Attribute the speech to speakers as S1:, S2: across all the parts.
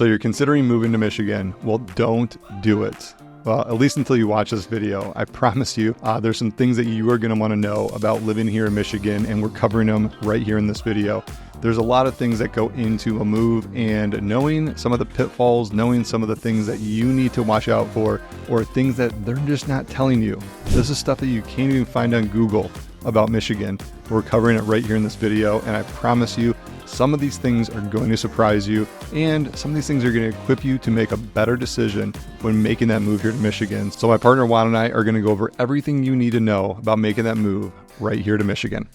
S1: So you're considering moving to Michigan. Well, don't do it. Well, at least until you watch this video. I promise you, there's some things that you are going to want to know about living here in Michigan, and we're covering them right here in this video. There's a lot of things that go into a move, and knowing some of the pitfalls, knowing some of the things that you need to watch out for, or things that they're just not telling you. This is stuff that you can't even find on Google about Michigan. We're covering it right here in this video, and I promise you, some of these things are going to surprise you, and some of these things are going to equip you to make a better decision when making that move here to Michigan. So my partner Juan and I are going to go over everything you need to know about making that move right here to Michigan.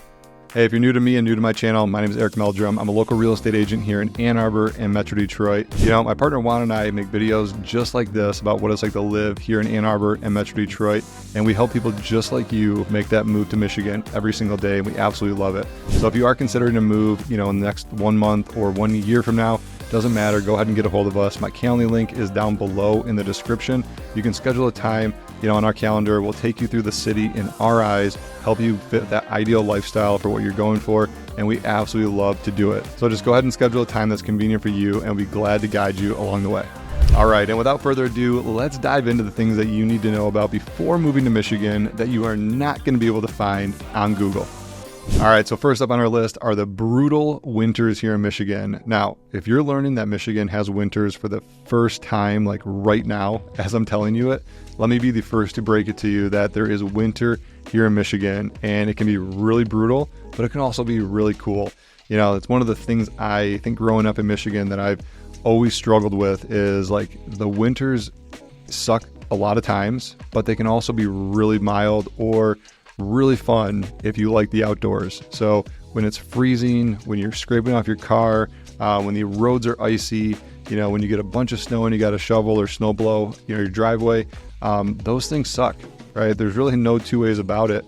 S1: Hey, if you're new to me and new to my channel, my name is Eric Meldrum. I'm a local real estate agent here in Ann Arbor and Metro Detroit. You know, my partner Juan and I make videos just like this about what it's like to live here in Ann Arbor and Metro Detroit. And we help people just like you make that move to Michigan every single day. And we absolutely love it. So if you are considering a move, you know, in the next 1 month or 1 year from now, doesn't matter, go ahead and get a hold of us. My calendar link is down below in the description. You can schedule a time, you know, on our calendar. We'll take you through the city in our eyes, help you fit that ideal lifestyle for what you're going for, and we absolutely love to do it. So just go ahead and schedule a time that's convenient for you, and we'll be glad to guide you along the way. All right, and without further ado, let's dive into the things that you need to know about before moving to Michigan that you are not going to be able to find on Google. All right, so first up on our list are the brutal winters here in Michigan. Now, if you're learning that Michigan has winters for the first time, like right now, as I'm telling you it, let me be the first to break it to you that there is winter here in Michigan, and it can be really brutal, but it can also be really cool. You know, it's one of the things I think growing up in Michigan that I've always struggled with is like the winters suck a lot of times, but they can also be really mild or really fun if you like the outdoors. So when it's freezing, when you're scraping off your car, when the roads are icy, you know, when you get a bunch of snow and you got to shovel or snow blow, you know, your driveway, those things suck, right? There's really no two ways about it.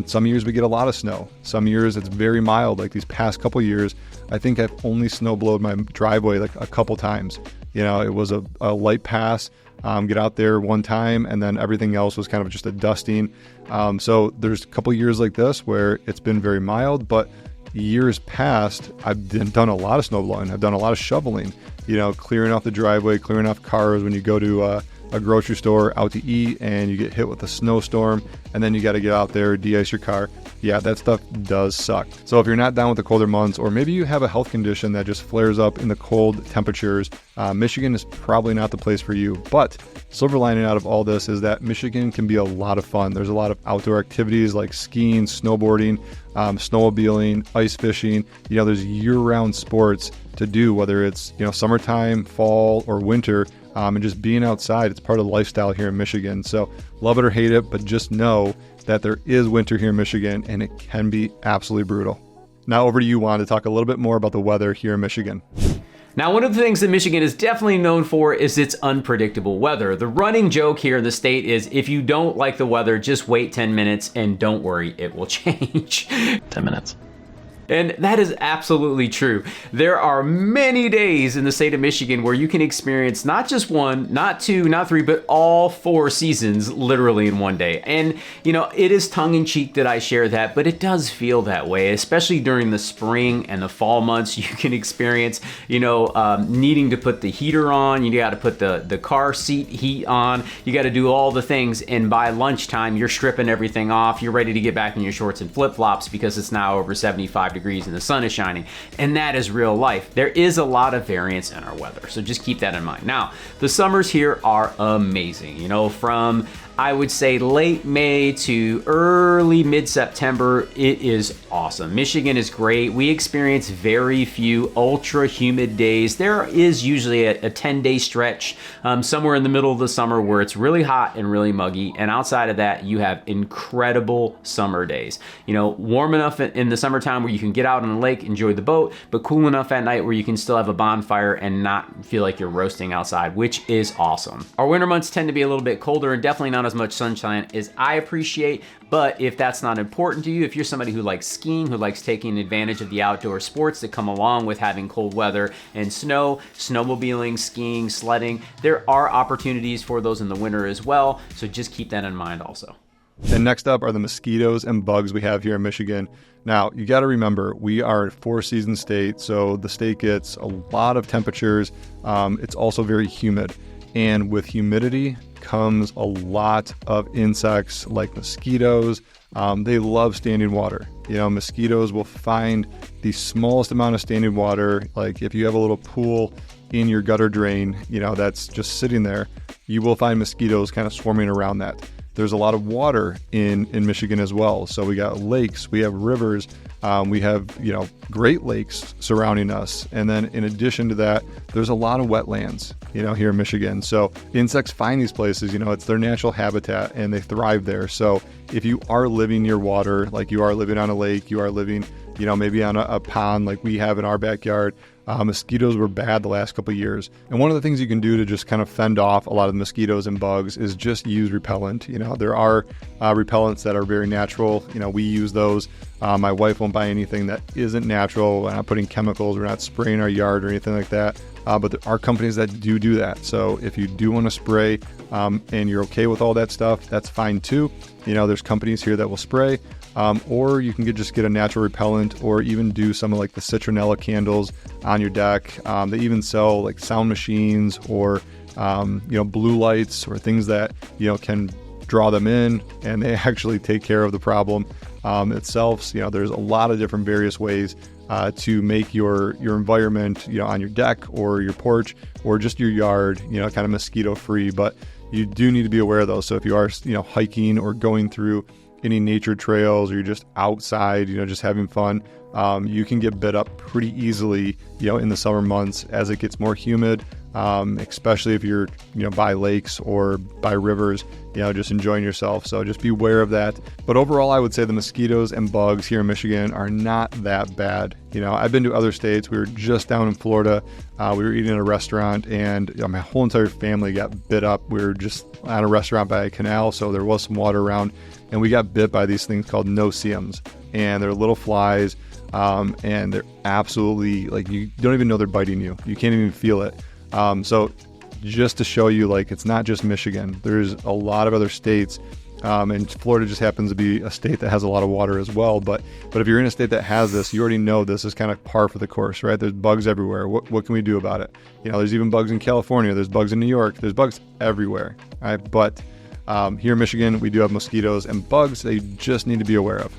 S1: Some years we get a lot of snow. Some years it's very mild. Like these past couple years, I think I've only snow blowed my driveway like a couple times. You know, it was a light pass. Get out there one time, and then everything else was kind of just a dusting. So there's a couple years like this where it's been very mild, but years past, I've done a lot of snow blowing. I've done a lot of shoveling, you know, clearing off the driveway, clearing off cars when you go to a grocery store out to eat and you get hit with a snowstorm, and then you got to get out there, de-ice your car. Yeah, that stuff does suck. So if you're not down with the colder months, or maybe you have a health condition that just flares up in the cold temperatures, Michigan is probably not the place for you. But silver lining out of all this is that Michigan can be a lot of fun. There's a lot of outdoor activities like skiing, snowboarding, snowmobiling, ice fishing. You know, there's year-round sports to do, whether it's, you know, summertime, fall, or winter. And just being outside, it's part of the lifestyle here in Michigan. So love it or hate it, but just know that there is winter here in Michigan, and it can be absolutely brutal. Now over to you, Juan, to talk a little bit more about the weather here in Michigan.
S2: Now, one of the things that Michigan is definitely known for is its unpredictable weather. The running joke here in the state is if you don't like the weather, just wait 10 minutes and don't worry, it will change.
S3: 10 minutes.
S2: And that is absolutely true. There are many days in the state of Michigan where you can experience not just one, not two, not three, but all 4 seasons literally in one day. And, you know, it is tongue-in-cheek that I share that, but it does feel that way, especially during the spring and the fall months. You can experience, you know, needing to put the heater on. You got to put the car seat heat on. You got to do all the things. And by lunchtime, you're stripping everything off. You're ready to get back in your shorts and flip-flops because it's now over 75 degrees and the sun is shining, and that is real life. There is a lot of variance in our weather, so just keep that in mind. Now, the summers here are amazing. You know, from I would say late May to early mid-September, it is awesome. Michigan is great. We experience very few ultra humid days. There is usually a 10-day stretch somewhere in the middle of the summer where it's really hot and really muggy. And outside of that, you have incredible summer days. You know, warm enough in the summertime where you can get out on the lake, enjoy the boat, but cool enough at night where you can still have a bonfire and not feel like you're roasting outside, which is awesome. Our winter months tend to be a little bit colder and definitely not as much sunshine as I appreciate, but if that's not important to you, if you're somebody who likes skiing, who likes taking advantage of the outdoor sports that come along with having cold weather and snow, snowmobiling, skiing, sledding, there are opportunities for those in the winter as well, so just keep that in mind also.
S1: And next up are the mosquitoes and bugs we have here in Michigan. Now, you got to remember, we are a four-season state, so the state gets a lot of temperatures. It's also very humid. And with humidity comes a lot of insects like mosquitoes. They love standing water. Mosquitoes will find the smallest amount of standing water. Like if you have a little pool in your gutter drain, that's just sitting there, you will find mosquitoes kind of swarming around that. There's a lot of water in Michigan as well. So we got lakes, we have rivers, we have, Great Lakes surrounding us. And then in addition to that, there's a lot of wetlands, here in Michigan. So insects find these places, it's their natural habitat and they thrive there. So if you are living near water, like you are living on a lake, you are living, maybe on a pond like we have in our backyard, mosquitoes were bad the last couple of years. And one of the things you can do to just kind of fend off a lot of the mosquitoes and bugs is just use repellent. There are repellents that are very natural. We use those. My wife won't buy anything that isn't natural. We're not putting chemicals. We're not spraying our yard or anything like that. But there are companies that do that. So if you do want to spray and you're okay with all that stuff, that's fine too. There's companies here that will spray. Or you can just get a natural repellent, or even do some of like the citronella candles on your deck. They even sell like sound machines or blue lights or things that can draw them in, and they actually take care of the problem itself. There's a lot of different various ways to make your environment on your deck or your porch or just your yard kind of mosquito free. But you do need to be aware of those. So if you are hiking or going through any nature trails, or you're just outside, just having fun, you can get bit up pretty easily, in the summer months as it gets more humid, especially if you're, by lakes or by rivers, just enjoying yourself. So just be aware of that. But overall, I would say the mosquitoes and bugs here in Michigan are not that bad. I've been to other states. We were just down in Florida. We were eating at a restaurant, and my whole entire family got bit up. We were just at a restaurant by a canal, so there was some water around, and we got bit by these things called no-see-ums, and they're little flies, and they're absolutely, like, you don't even know they're biting you. You can't even feel it. So just to show you, like, it's not just Michigan. There's a lot of other states, and Florida just happens to be a state that has a lot of water as well. But if you're in a state that has this, you already know this is kind of par for the course, right? There's bugs everywhere. What can we do about it? There's even bugs in California. There's bugs in New York. There's bugs everywhere, right? But here in Michigan, we do have mosquitoes and bugs that you just need to be aware of.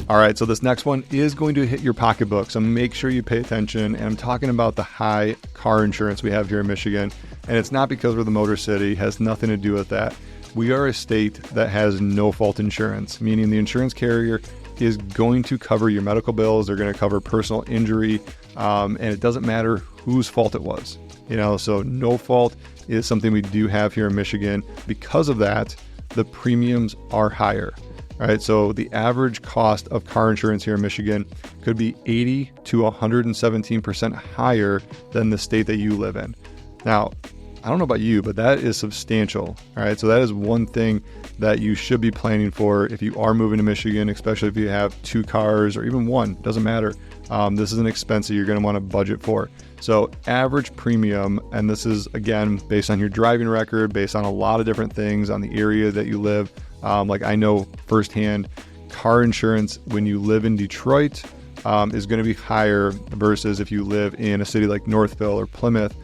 S1: All right, so this next one is going to hit your pocketbook, so make sure you pay attention. And I'm talking about the high car insurance we have here in Michigan. And it's not because we're the Motor City, it has nothing to do with that. We are a state that has no-fault insurance, meaning the insurance carrier is going to cover your medical bills, they're going to cover personal injury, and it doesn't matter whose fault it was. So no fault is something we do have here in Michigan. Because of that, the premiums are higher, right? So the average cost of car insurance here in Michigan could be 80 to 117% higher than the state that you live in. Now, I don't know about you, but that is substantial. All right. So that is one thing that you should be planning for if you are moving to Michigan, especially if you have two cars or even one, doesn't matter. This is an expense that you're going to want to budget for. So average premium, and this is again, based on your driving record, based on a lot of different things, on the area that you live. Like I know firsthand, car insurance when you live in Detroit is going to be higher versus if you live in a city like Northville or Plymouth,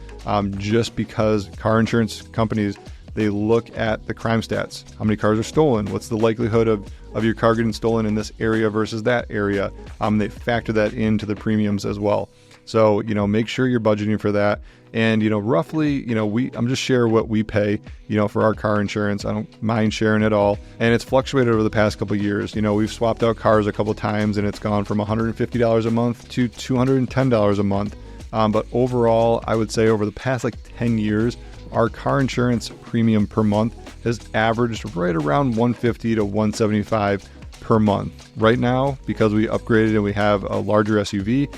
S1: just because car insurance companies, they look at the crime stats. How many cars are stolen? What's the likelihood of your car getting stolen in this area versus that area? They factor that into the premiums as well. So, make sure you're budgeting for that. And, roughly, I'm just sharing what we pay, for our car insurance. I don't mind sharing it all. And it's fluctuated over the past couple of years. We've swapped out cars a couple of times, and it's gone from $150 a month to $210 a month. But overall, I would say over the past 10 years, our car insurance premium per month has averaged right around $150 to $175 per month. Right now, because we upgraded and we have a larger SUV,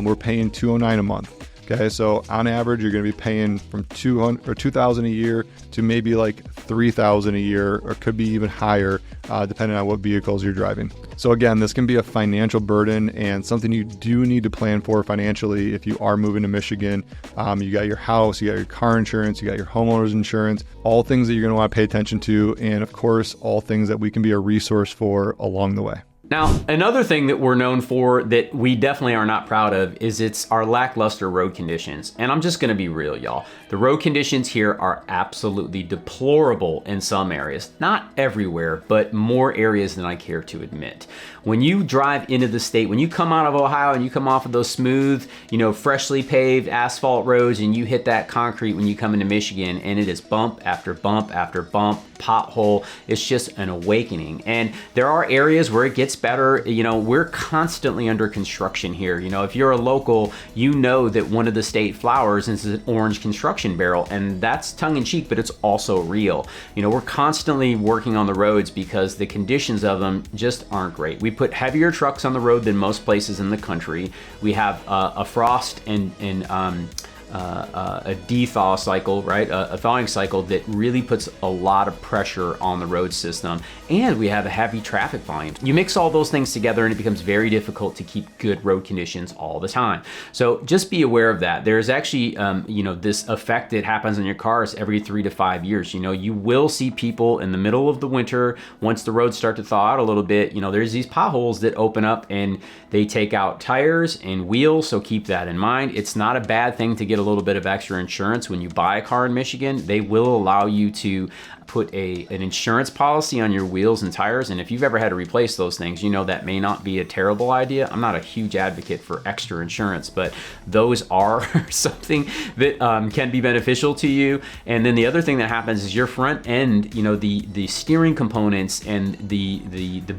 S1: we're paying $209 a month. Okay, so on average, you're going to be paying from $200 or $2,000 a year to maybe like $3,000 a year, or could be even higher, depending on what vehicles you're driving. So again, this can be a financial burden and something you do need to plan for financially if you are moving to Michigan. You got your house, you got your car insurance, you got your homeowner's insurance, all things that you're going to want to pay attention to, and of course, all things that we can be a resource for along the way.
S2: Now, another thing that we're known for that we definitely are not proud of is it's our lackluster road conditions. And I'm just gonna be real, y'all. The road conditions here are absolutely deplorable in some areas. Not everywhere, but more areas than I care to admit. When you drive into the state, when you come out of Ohio and you come off of those smooth, freshly paved asphalt roads and you hit that concrete when you come into Michigan, and it is bump after bump after bump, pothole, it's just an awakening. And there are areas where it gets better. We're constantly under construction here. If you're a local, you know that one of the state flowers is an orange construction barrel, and that's tongue in cheek, but it's also real. We're constantly working on the roads because the conditions of them just aren't great. We put heavier trucks on the road than most places in the country. We have a frost and a de-thaw cycle, right? A thawing cycle that really puts a lot of pressure on the road system. And we have a heavy traffic volume. You mix all those things together and it becomes very difficult to keep good road conditions all the time. So just be aware of that. There's actually, this effect that happens on your cars every 3 to 5 years. You will see people in the middle of the winter, once the roads start to thaw out a little bit, there's these potholes that open up and they take out tires and wheels. So keep that in mind. It's not a bad thing to get a little bit of extra insurance when you buy a car in Michigan. They will allow you to put an insurance policy on your wheels and tires, and if you've ever had to replace those things, that may not be a terrible idea. I'm not a huge advocate for extra insurance, but those are something that can be beneficial to you. And then the other thing that happens is your front end, the steering components and the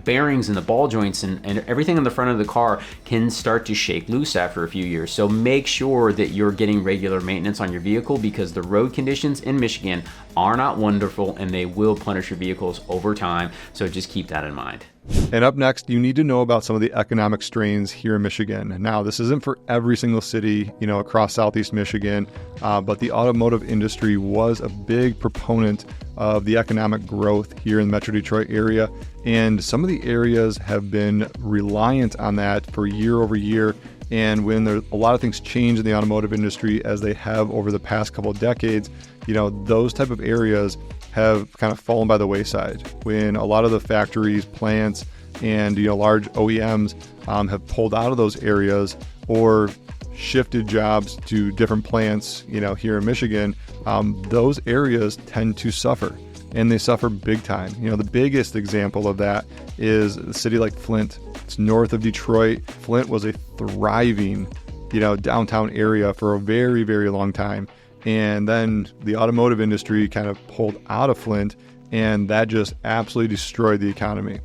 S2: bearings and the ball joints and everything on the front of the car can start to shake loose after a few years. So make sure that you're getting regular maintenance on your vehicle, because the road conditions in Michigan are not wonderful and they will punish your vehicles over time. So just keep that in mind.
S1: And up next, you need to know about some of the economic strains here in Michigan. Now, this isn't for every single city, across Southeast Michigan, but the automotive industry was a big proponent of the economic growth here in the Metro Detroit area. And some of the areas have been reliant on that for year over year. And when a lot of things change in the automotive industry, as they have over the past couple of decades, those type of areas have kind of fallen by the wayside. When a lot of the factories, plants, and large OEMs have pulled out of those areas or shifted jobs to different plants, here in Michigan, those areas tend to suffer. And they suffer big time. The biggest example of that is a city like Flint. It's north of Detroit. Flint was a thriving, downtown area for a very, very long time. And then the automotive industry kind of pulled out of Flint, and that just absolutely destroyed the economy.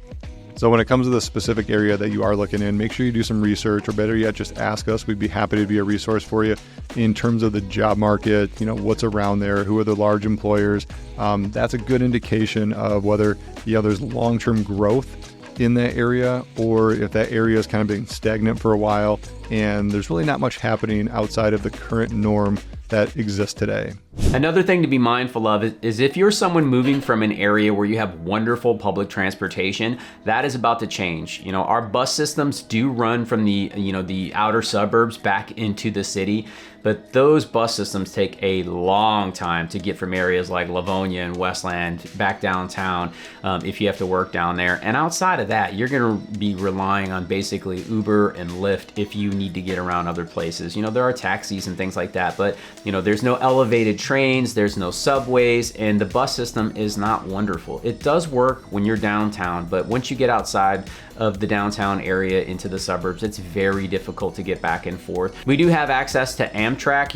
S1: So when it comes to the specific area that you are looking in, make sure you do some research, or better yet, just ask us. We'd be happy to be a resource for you in terms of the job market, what's around there, who are the large employers. That's a good indication of whether, there's long-term growth in that area, or if that area is kind of being stagnant for a while and there's really not much happening outside of the current norm that exists today.
S2: Another thing to be mindful of is if you're someone moving from an area where you have wonderful public transportation, that is about to change. Our bus systems do run from the outer suburbs back into the city, but those bus systems take a long time to get from areas like Livonia and Westland back downtown if you have to work down there. And outside of that, you're going to be relying on basically Uber and Lyft if you need to get around other places. There are taxis and things like that, but there's no elevated trains, there's no subways, and the bus system is not wonderful. It does work when you're downtown, but once you get outside of the downtown area into the suburbs, it's very difficult to get back and forth. We do have access to Amtrak.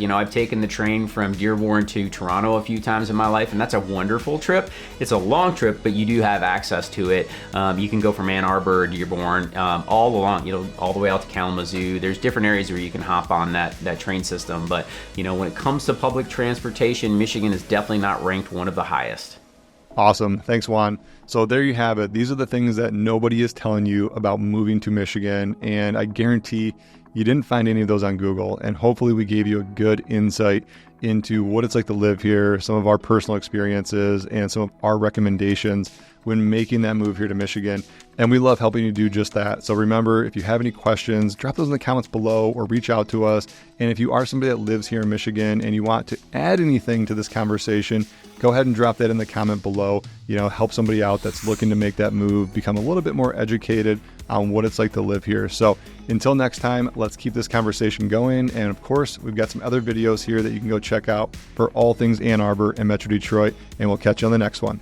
S2: I've taken the train from Dearborn to Toronto a few times in my life, and that's a wonderful trip. It's a long trip, but you do have access to it. You can go from Ann Arbor, Dearborn, all along, all the way out to Kalamazoo. There's different areas where you can hop on that train system, but when it comes to public transportation, Michigan is definitely not ranked one of the highest.
S1: Awesome. Thanks, Juan. So there you have it. These are the things that nobody is telling you about moving to Michigan. And I guarantee you didn't find any of those on Google. And hopefully we gave you a good insight into what it's like to live here, some of our personal experiences, and some of our recommendations when making that move here to Michigan. And we love helping you do just that. So remember, if you have any questions, drop those in the comments below or reach out to us. And if you are somebody that lives here in Michigan and you want to add anything to this conversation, go ahead and drop that in the comment below. Help somebody out that's looking to make that move, become a little bit more educated on what it's like to live here. So until next time, let's keep this conversation going. And of course, we've got some other videos here that you can go check out for all things Ann Arbor and Metro Detroit. And we'll catch you on the next one.